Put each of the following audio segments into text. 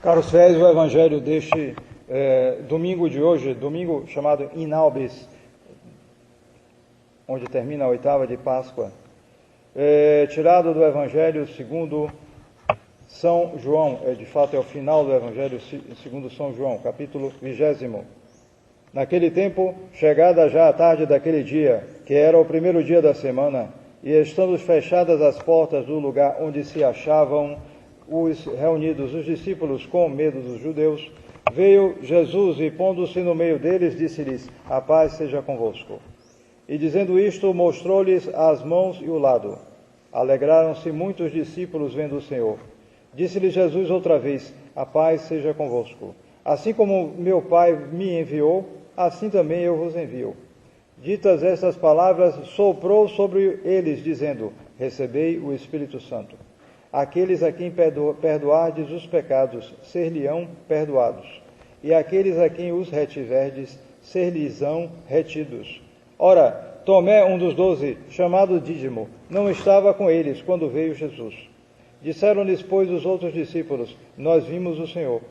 Caros fiéis, o Evangelho deste domingo de hoje, domingo chamado Inaubis, onde termina a oitava de Páscoa, tirado do Evangelho segundo São João, de fato é o final do Evangelho segundo São João, capítulo 20. Naquele tempo, chegada já a tarde daquele dia, que era o primeiro dia da semana, e estando fechadas as portas do lugar onde se achavam reunidos os discípulos com medo dos judeus, veio Jesus e, pondo-se no meio deles, disse-lhes: a paz seja convosco. E dizendo isto, mostrou-lhes as mãos e o lado. Alegraram-se muitos discípulos vendo o Senhor. Disse-lhe Jesus outra vez: a paz seja convosco. Assim como meu Pai me enviou, assim também eu vos envio. Ditas estas palavras, soprou sobre eles, dizendo: recebei o Espírito Santo. Aqueles a quem perdoardes os pecados, ser-lhe-ão perdoados. E aqueles a quem os retiverdes, ser-lhes-ão retidos. Ora, Tomé, um dos 12, chamado Dídimo, não estava com eles quando veio Jesus. Disseram-lhes, pois, os outros discípulos: nós vimos o Senhor.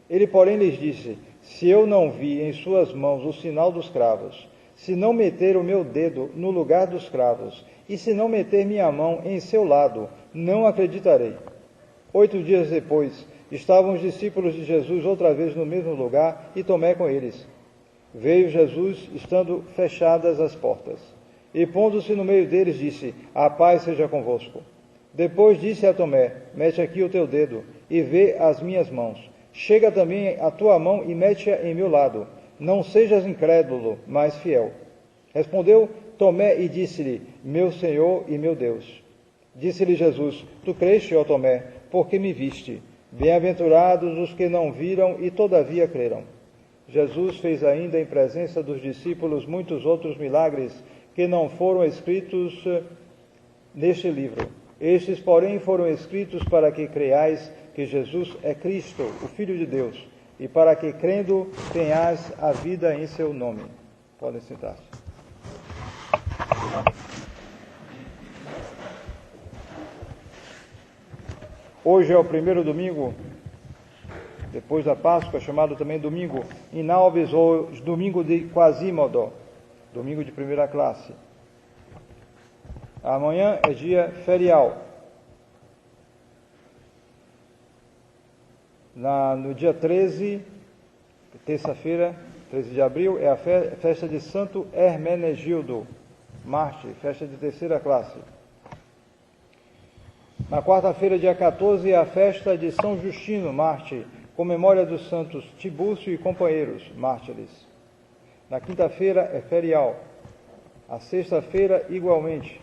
Ele, porém, lhes disse: se eu não vi em suas mãos o sinal dos cravos, se não meter o meu dedo no lugar dos cravos, e se não meter minha mão em seu lado, não acreditarei. 8 dias depois, estavam os discípulos de Jesus outra vez no mesmo lugar, e Tomé com eles. Veio Jesus, estando fechadas as portas, e pondo-se no meio deles, disse: a paz seja convosco. Depois disse a Tomé: mete aqui o teu dedo, e vê as minhas mãos. Chega também a tua mão e mete-a em meu lado. Não sejas incrédulo, mas fiel. Respondeu Tomé e disse-lhe: meu Senhor e meu Deus. Disse-lhe Jesus: tu creste, ó Tomé, porque me viste. Bem-aventurados os que não viram e todavia creram. Jesus fez ainda em presença dos discípulos muitos outros milagres que não foram escritos neste livro. Estes, porém, foram escritos para que creiais que Jesus é Cristo, o Filho de Deus, e para que, crendo, tenhais a vida em seu nome. Podem sentar-se. Hoje é o primeiro domingo, depois da Páscoa, chamado também domingo Inaubis, ou domingo de Quasimodo, domingo de primeira classe. Amanhã é dia ferial. No dia 13, terça-feira, 13 de abril, é a festa de Santo Hermenegildo, Marte, festa de terceira classe. Na quarta-feira, dia 14, é a festa de São Justino, Marte, com memória dos santos Tibúrcio e companheiros, mártires. Na quinta-feira é ferial. A sexta-feira, igualmente.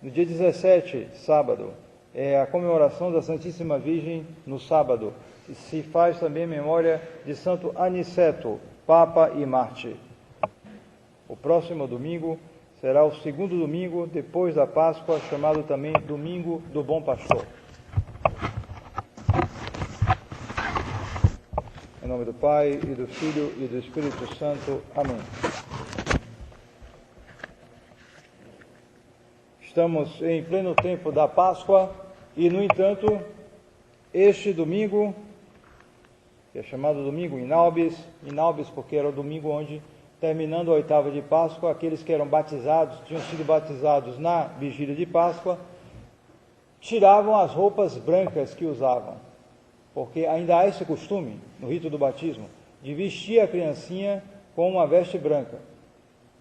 No dia 17, sábado, é a comemoração da Santíssima Virgem no sábado. Se faz também memória de Santo Aniceto, Papa e Mártir. O próximo domingo será o segundo domingo depois da Páscoa, chamado também Domingo do Bom Pastor. Em nome do Pai, e do Filho, e do Espírito Santo. Amém. Estamos em pleno tempo da Páscoa e, no entanto, este domingo, que é chamado domingo Inaubis porque era o domingo onde, terminando a oitava de Páscoa, aqueles que eram batizados, tinham sido batizados na vigília de Páscoa, tiravam as roupas brancas que usavam, porque ainda há esse costume, no rito do batismo, de vestir a criancinha com uma veste branca,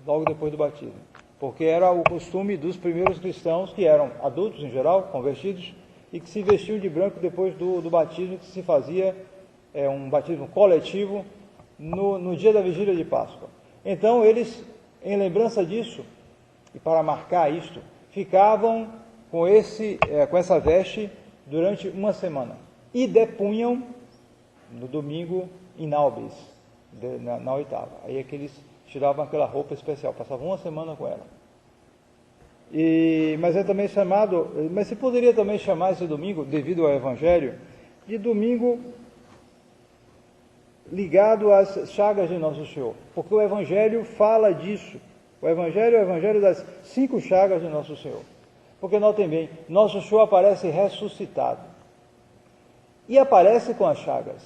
logo depois do batismo. Porque era o costume dos primeiros cristãos, que eram adultos em geral, convertidos, e que se vestiam de branco depois do batismo, que se fazia um batismo coletivo no dia da vigília de Páscoa. Então eles, em lembrança disso, e para marcar isto, ficavam com essa veste durante uma semana, e depunham no domingo Inaubis, na oitava. Aí é que eles tiravam aquela roupa especial, passavam uma semana com ela. Mas é também chamado, mas se poderia também chamar esse domingo, devido ao Evangelho, de domingo ligado às chagas de Nosso Senhor, porque o Evangelho fala disso. O Evangelho é o Evangelho das 5 chagas de Nosso Senhor. Porque notem bem, Nosso Senhor aparece ressuscitado. e aparece com as chagas.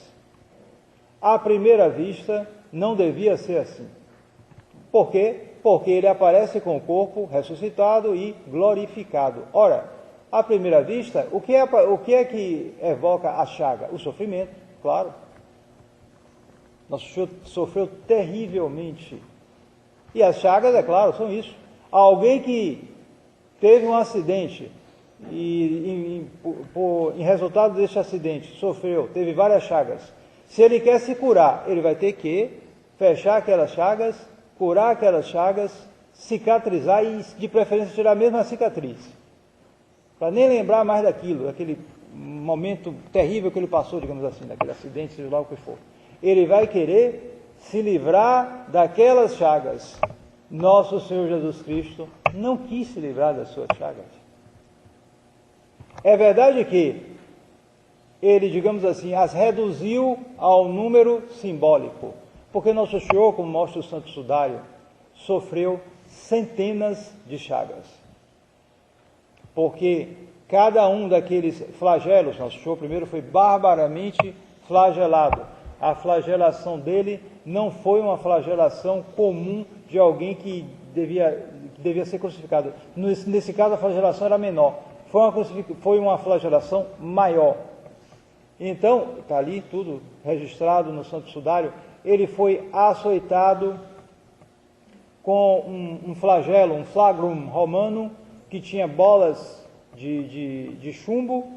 À primeira vista, não devia ser assim. Por quê? Porque ele aparece com o corpo ressuscitado e glorificado. Ora, à primeira vista, o que é que evoca a chaga? O sofrimento, claro. Nosso Senhor sofreu terrivelmente. E as chagas, é claro, são isso. Alguém que teve um acidente e em resultado desse acidente sofreu, teve várias chagas. Se ele quer se curar, ele vai ter que fechar aquelas chagas, curar aquelas chagas, cicatrizar e, de preferência, tirar a mesma cicatriz. Para nem lembrar mais daquilo, daquele momento terrível que ele passou, digamos assim, daquele acidente, seja lá o que for. Ele vai querer se livrar daquelas chagas. Nosso Senhor Jesus Cristo não quis se livrar das suas chagas. É verdade que ele, digamos assim, as reduziu ao número simbólico, porque Nosso Senhor, como mostra o Santo Sudário, sofreu centenas de chagas. Porque cada um daqueles flagelos, Nosso Senhor primeiro foi barbaramente flagelado. A flagelação dele não foi uma flagelação comum de alguém que devia ser crucificado. Nesse caso, a flagelação era menor. Foi uma flagelação maior. Então, está ali tudo registrado no Santo Sudário, ele foi açoitado com um flagelo, um flagrum romano, que tinha bolas de chumbo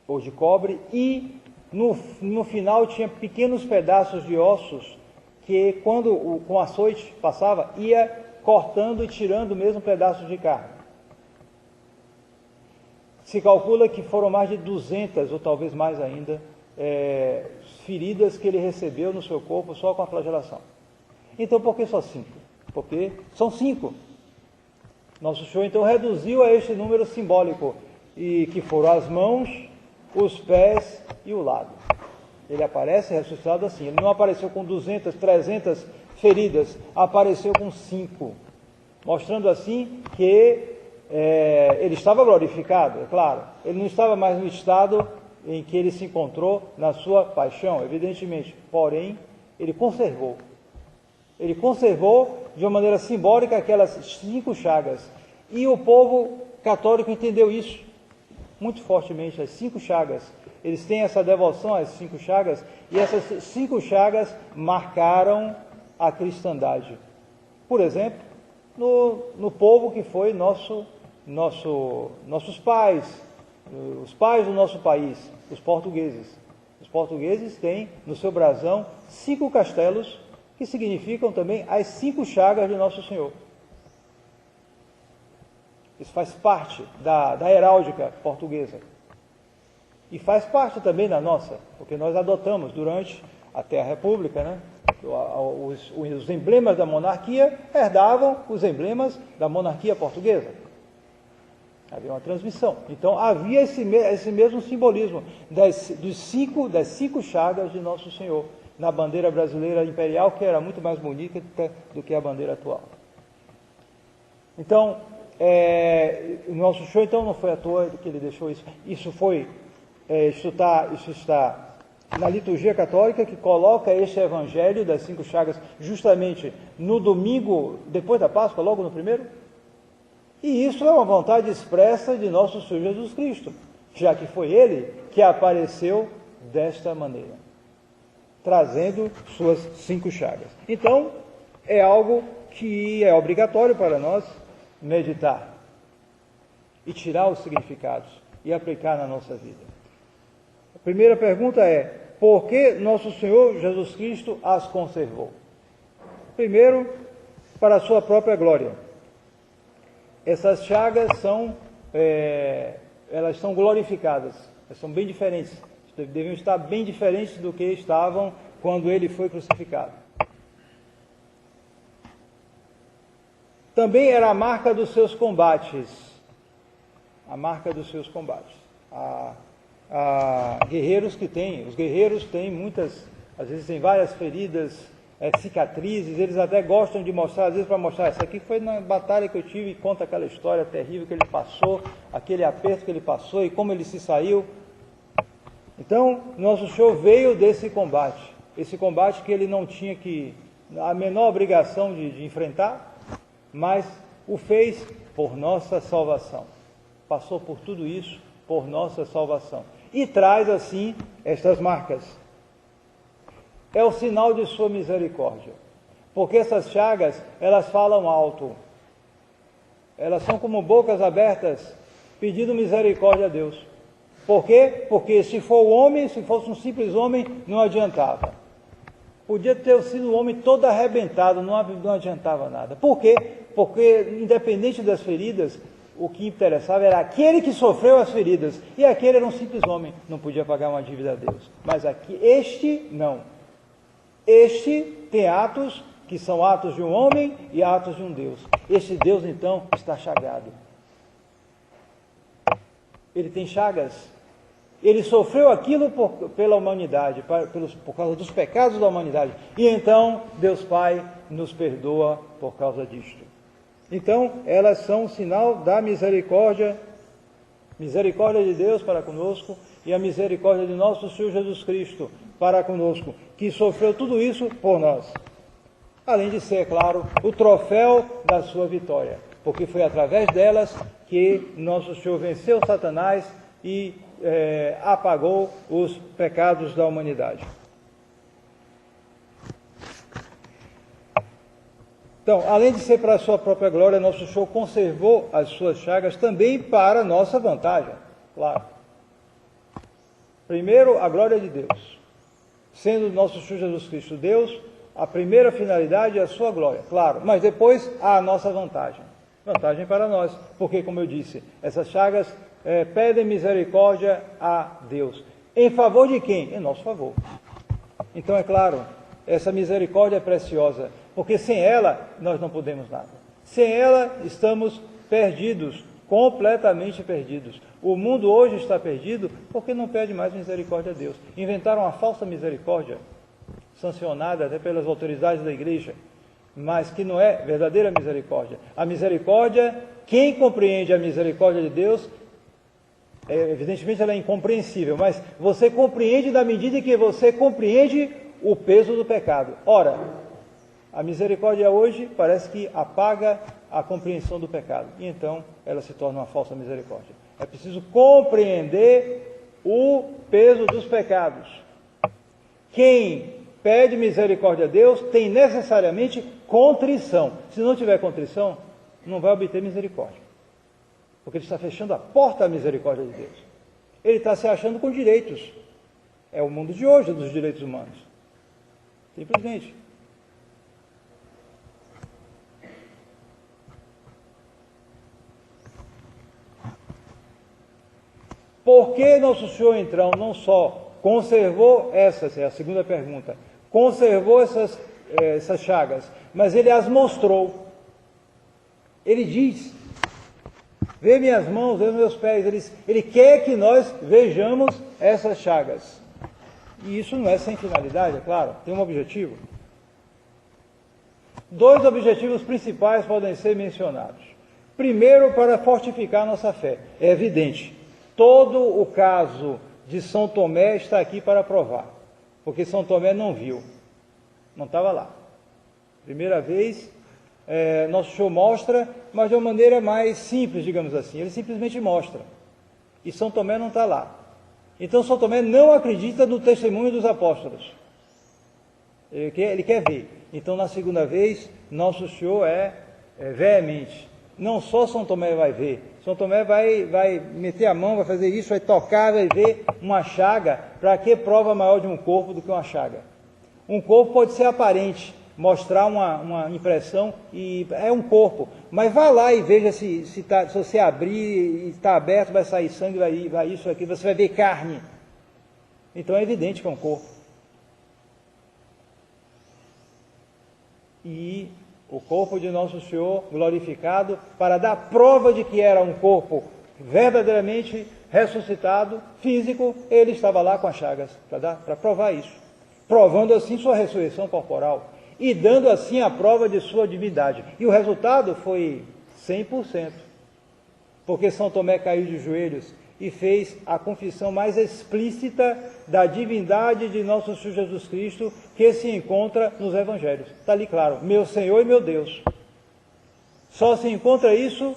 ou de cobre, e no final tinha pequenos pedaços de ossos que, quando com açoite passava, ia cortando e tirando mesmo pedaços de carne. Se calcula que foram mais de 200, ou talvez mais ainda, feridas que ele recebeu no seu corpo só com a flagelação. Então, por que só 5? Porque são 5. Nosso Senhor, então, reduziu a este número simbólico, e que foram as mãos, os pés e o lado. Ele aparece ressuscitado assim. Ele não apareceu com 200, 300 feridas, apareceu com 5, mostrando assim que ele estava glorificado, é claro. Ele não estava mais no estado em que ele se encontrou na sua paixão, evidentemente. Porém, ele conservou de uma maneira simbólica aquelas 5 chagas. E o povo católico entendeu isso muito fortemente, as 5 chagas. Eles têm essa devoção às 5 chagas, e essas 5 chagas marcaram a cristandade. Por exemplo, no povo que foi nossos pais, os pais do nosso país, os portugueses. Os portugueses têm no seu brasão 5 castelos, que significam também as 5 chagas de Nosso Senhor. Isso faz parte da heráldica portuguesa. E faz parte também da nossa, porque nós adotamos durante até a República, né? Os emblemas da monarquia herdavam os emblemas da monarquia portuguesa. Havia uma transmissão. Então havia esse mesmo simbolismo das 5 chagas de Nosso Senhor na bandeira brasileira imperial, que era muito mais bonita do que a bandeira atual. Então, o Nosso Senhor, então, não foi à toa que ele deixou isso. Isso está na liturgia católica, que coloca este evangelho das 5 chagas justamente no domingo depois da Páscoa, logo no primeiro. E isso é uma vontade expressa de Nosso Senhor Jesus Cristo, já que foi Ele que apareceu desta maneira, trazendo suas 5 chagas. Então, é algo que é obrigatório para nós meditar e tirar os significados e aplicar na nossa vida. A primeira pergunta é: por que Nosso Senhor Jesus Cristo as conservou? Primeiro, para a sua própria glória. Essas chagas elas são glorificadas, elas são bem diferentes, deviam estar bem diferentes do que estavam quando ele foi crucificado. Também era a marca dos seus combates, guerreiros os guerreiros têm muitas, às vezes tem várias feridas, cicatrizes, eles até gostam de mostrar, às vezes para mostrar, essa aqui foi na batalha que eu tive, e conta aquela história terrível que ele passou, aquele aperto que ele passou e como ele se saiu. Então, nosso Senhor veio desse combate, esse combate que ele não tinha a menor obrigação de enfrentar, mas o fez por nossa salvação. Passou por tudo isso por nossa salvação. E traz assim estas marcas. É o sinal de sua misericórdia. Porque essas chagas, elas falam alto. Elas são como bocas abertas, pedindo misericórdia a Deus. Por quê? Porque se for o homem, se fosse um simples homem, não adiantava. Podia ter sido um homem todo arrebentado, não adiantava nada. Por quê? Porque, independente das feridas, o que interessava era aquele que sofreu as feridas. E aquele era um simples homem, não podia pagar uma dívida a Deus. Mas aqui, este não. Este tem atos que são atos de um homem e atos de um Deus. Este Deus, então, está chagado. Ele tem chagas. Ele sofreu aquilo pela humanidade, por causa dos pecados da humanidade. E então, Deus Pai nos perdoa por causa disto. Então, elas são um sinal da misericórdia de Deus para conosco e a misericórdia de nosso Senhor Jesus Cristo para conosco, que sofreu tudo isso por nós. Além de ser, claro, o troféu da sua vitória, porque foi através delas que nosso Senhor venceu Satanás e apagou os pecados da humanidade. Então, além de ser para a sua própria glória, nosso Senhor conservou as suas chagas também para a nossa vantagem, claro. Primeiro, a glória de Deus. Sendo nosso Senhor Jesus Cristo Deus, a primeira finalidade é a sua glória, claro. Mas depois, a nossa vantagem. Vantagem para nós, porque, como eu disse, essas chagas pedem misericórdia a Deus. Em favor de quem? Em nosso favor. Então, é claro, essa misericórdia é preciosa, porque sem ela nós não podemos nada. Sem ela estamos perdidos, completamente perdidos. O mundo hoje está perdido porque não pede mais misericórdia a Deus. Inventaram uma falsa misericórdia, sancionada até pelas autoridades da igreja, mas que não é verdadeira misericórdia. A misericórdia, quem compreende a misericórdia de Deus, evidentemente ela é incompreensível, mas você compreende na medida em que você compreende o peso do pecado. Ora, a misericórdia hoje parece que apaga a compreensão do pecado, e então ela se torna uma falsa misericórdia. É preciso compreender o peso dos pecados. Quem pede misericórdia a Deus tem necessariamente contrição. Se não tiver contrição, não vai obter misericórdia, porque ele está fechando a porta à misericórdia de Deus. Ele está se achando com direitos. É o mundo de hoje dos direitos humanos. Simplesmente. Por que nosso Senhor, então, não só conservou essa é a segunda pergunta, conservou essas chagas, mas Ele as mostrou. Ele diz, vê minhas mãos, vê meus pés. Ele quer que nós vejamos essas chagas. E isso não é sem finalidade, é claro, tem um objetivo. Dois objetivos principais podem ser mencionados. Primeiro, para fortificar a nossa fé. É evidente, todo o caso de São Tomé está aqui para provar, porque São Tomé não viu, não estava lá. Primeira vez, nosso Senhor mostra, mas de uma maneira mais simples, digamos assim. Ele simplesmente mostra. E São Tomé não está lá. Então São Tomé não acredita no testemunho dos apóstolos. Ele quer ver. Então, na segunda vez, nosso Senhor é veemente. Não só São Tomé vai ver, São Tomé vai meter a mão, vai fazer isso, vai tocar, vai ver uma chaga. Para que prova maior de um corpo do que uma chaga? Um corpo pode ser aparente, mostrar uma impressão, e é um corpo, mas vá lá e veja se você abrir e está aberto, vai sair sangue, vai isso aqui, você vai ver carne. Então é evidente que é um corpo. E o corpo de nosso Senhor glorificado, para dar prova de que era um corpo verdadeiramente ressuscitado, físico, ele estava lá com as chagas, para provar isso, provando assim sua ressurreição corporal e dando assim a prova de sua divindade. E o resultado foi 100%, porque São Tomé caiu de joelhos e fez a confissão mais explícita da divindade de nosso Senhor Jesus Cristo, que se encontra nos Evangelhos. Está ali claro, meu Senhor e meu Deus. Só se encontra isso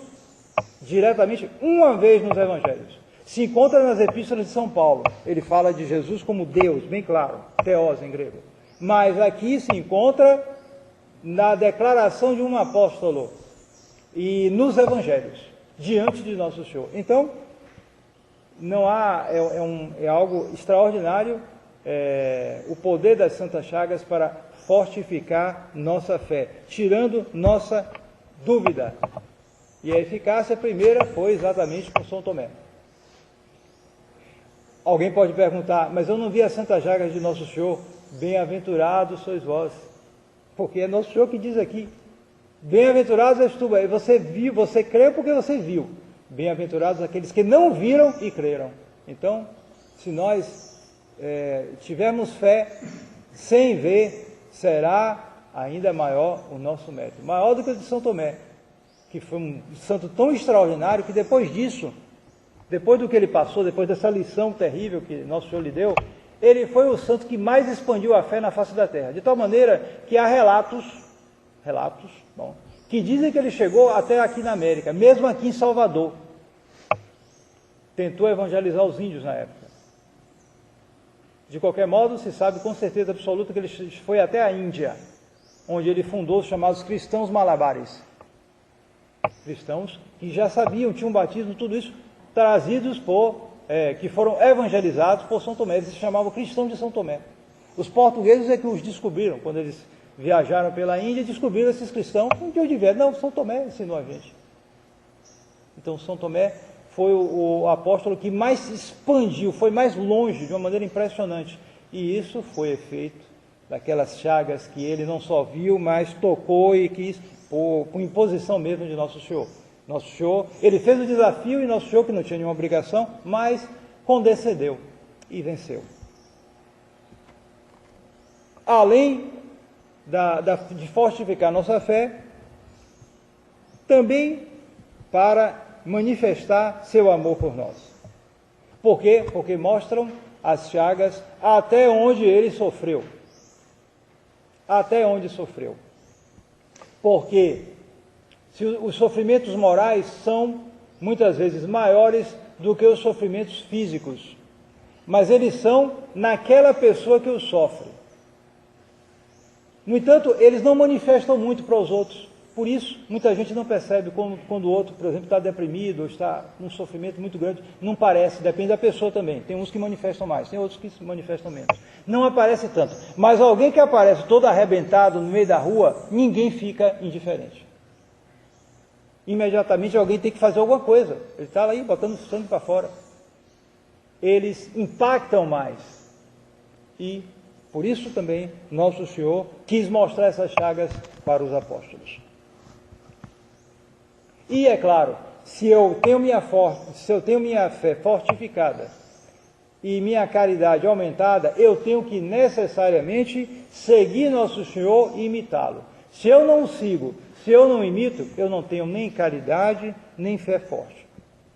diretamente uma vez nos Evangelhos. Se encontra nas epístolas de São Paulo. Ele fala de Jesus como Deus, bem claro, Theos em grego. Mas aqui se encontra na declaração de um apóstolo e nos Evangelhos, diante de nosso Senhor. Então, não há, é algo extraordinário o poder das Santas Chagas para fortificar nossa fé, tirando nossa dúvida. E a eficácia primeira foi exatamente com São Tomé. Alguém pode perguntar, mas eu não vi as Santas Chagas de Nosso Senhor. Bem-aventurados sois vós. Porque é Nosso Senhor que diz aqui. Bem-aventurados és tu. Você viu, você creu porque você viu. Bem-aventurados aqueles que não viram e creram. Então, se nós tivermos fé sem ver, será ainda maior o nosso mérito. Maior do que o de São Tomé, que foi um santo tão extraordinário que depois disso, depois do que ele passou, depois dessa lição terrível que Nosso Senhor lhe deu, ele foi o santo que mais expandiu a fé na face da terra. De tal maneira que há relatos, que dizem que ele chegou até aqui na América, mesmo aqui em Salvador. Tentou evangelizar os índios na época. De qualquer modo, se sabe com certeza absoluta que ele foi até a Índia, onde ele fundou os chamados cristãos malabares. Cristãos que já sabiam, tinham batismo, tudo isso, trazidos que foram evangelizados por São Tomé. Eles se chamavam cristãos de São Tomé. Os portugueses é que os descobriram, quando eles viajaram pela Índia, descobriram esses cristãos, de onde vieram? Não, São Tomé ensinou a gente. Então, São Tomé foi o apóstolo que mais expandiu, foi mais longe, de uma maneira impressionante. E isso foi efeito daquelas chagas que ele não só viu, mas tocou e quis, por imposição mesmo de Nosso Senhor. Nosso Senhor, ele fez o desafio e Nosso Senhor, que não tinha nenhuma obrigação, mas condescendeu e venceu. Além de fortificar nossa fé, também para manifestar seu amor por nós. Por quê? Porque mostram as chagas até onde ele sofreu. Até onde sofreu. Porque os sofrimentos morais são muitas vezes maiores do que os sofrimentos físicos, mas eles são naquela pessoa que os sofre. No entanto, eles não manifestam muito para os outros. Por isso, muita gente não percebe quando o outro, por exemplo, está deprimido ou está num sofrimento muito grande. Não parece, depende da pessoa também. Tem uns que manifestam mais, tem outros que se manifestam menos. Não aparece tanto. Mas alguém que aparece todo arrebentado no meio da rua, ninguém fica indiferente. Imediatamente alguém tem que fazer alguma coisa. Ele está aí botando sangue para fora. Eles impactam mais. E, por isso também, Nosso Senhor quis mostrar essas chagas para os apóstolos. E é claro, se eu tenho minha fé fortificada e minha caridade aumentada, eu tenho que necessariamente seguir Nosso Senhor e imitá-lo. Se eu não sigo, se eu não imito, eu não tenho nem caridade, nem fé forte.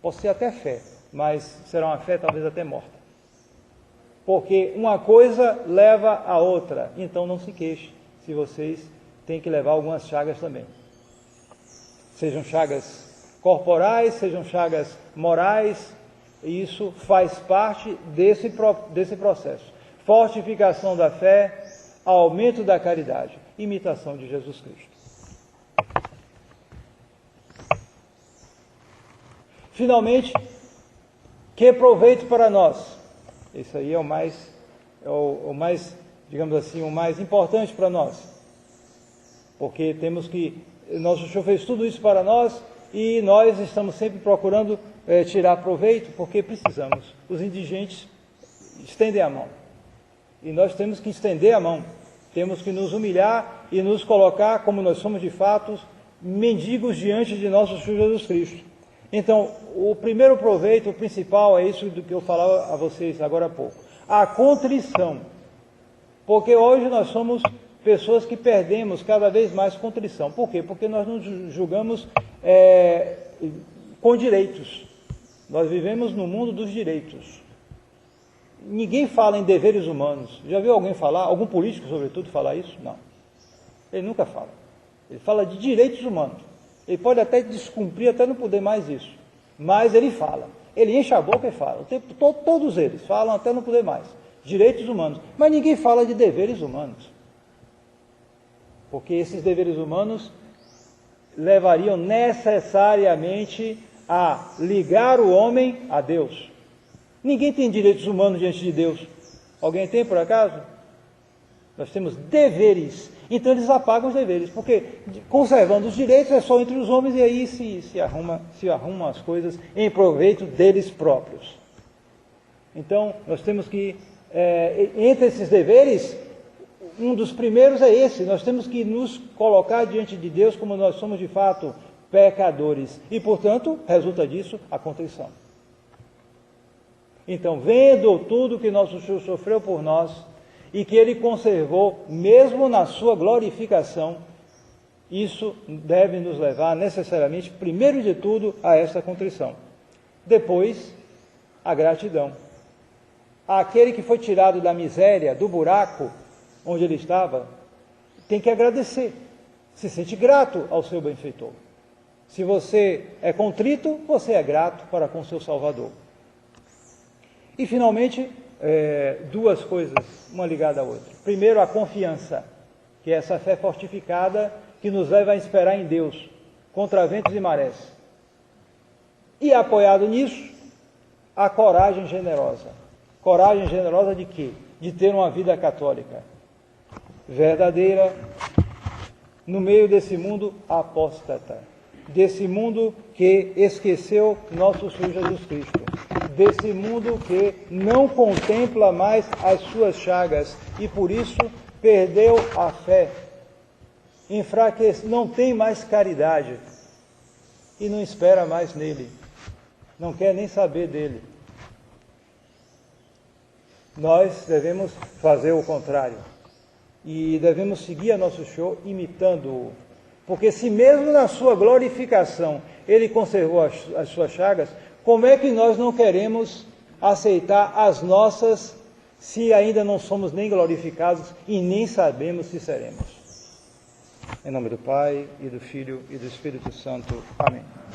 Posso ter até fé, mas será uma fé talvez até morta. Porque uma coisa leva a outra, então não se queixe se vocês têm que levar algumas chagas também. Sejam chagas corporais, sejam chagas morais, e isso faz parte desse processo. Fortificação da fé, aumento da caridade, imitação de Jesus Cristo. Finalmente, que proveito para nós? Esse aí é o mais, digamos assim, o mais importante para nós. Porque temos que, Nosso Senhor fez tudo isso para nós e nós estamos sempre procurando tirar proveito porque precisamos. Os indigentes estendem a mão. E nós temos que estender a mão. Temos que nos humilhar e nos colocar, como nós somos de fato, mendigos diante de nosso Senhor Jesus Cristo. Então, o primeiro proveito, o principal, é isso do que eu falava a vocês agora há pouco. A contrição. Porque hoje nós somos pessoas que perdemos cada vez mais contrição. Por quê? Porque nós nos julgamos com direitos. Nós vivemos no mundo dos direitos. Ninguém fala em deveres humanos. Já viu alguém falar, algum político, sobretudo, falar isso? Não. Ele nunca fala. Ele fala de direitos humanos. Ele pode até descumprir, até não poder mais isso. Mas ele fala. Ele enche a boca e fala. O tempo todo, todos eles falam até não poder mais. Direitos humanos. Mas ninguém fala de deveres humanos. Porque esses deveres humanos levariam necessariamente a ligar o homem a Deus. Ninguém tem direitos humanos diante de Deus. Alguém tem, por acaso? Nós temos deveres. Então eles apagam os deveres, porque conservando os direitos é só entre os homens e aí se arrumam as coisas em proveito deles próprios. Então nós temos que, entre esses deveres, um dos primeiros é esse: nós temos que nos colocar diante de Deus como nós somos de fato pecadores. E, portanto, resulta disso a contrição. Então, vendo tudo que nosso Senhor sofreu por nós e que Ele conservou, mesmo na sua glorificação, isso deve nos levar necessariamente, primeiro de tudo, a essa contrição. Depois, a gratidão. Aquele que foi tirado da miséria, do buraco onde ele estava, tem que agradecer. Se sente grato ao seu benfeitor. Se você é contrito, você é grato para com seu Salvador. E, finalmente, duas coisas, uma ligada à outra. Primeiro, a confiança, que é essa fé fortificada que nos leva a esperar em Deus, contra ventos e marés. E, apoiado nisso, a coragem generosa. Coragem generosa de quê? De ter uma vida católica verdadeira, no meio desse mundo apóstata, desse mundo que esqueceu nosso Senhor Jesus Cristo, desse mundo que não contempla mais as suas chagas e por isso perdeu a fé, enfraquece, não tem mais caridade e não espera mais nele, não quer nem saber dele. Nós devemos fazer o contrário e devemos seguir a nosso Senhor imitando-o, porque se mesmo na sua glorificação ele conservou as suas chagas, como é que nós não queremos aceitar as nossas, se ainda não somos nem glorificados e nem sabemos se seremos? Em nome do Pai, e do Filho, e do Espírito Santo. Amém.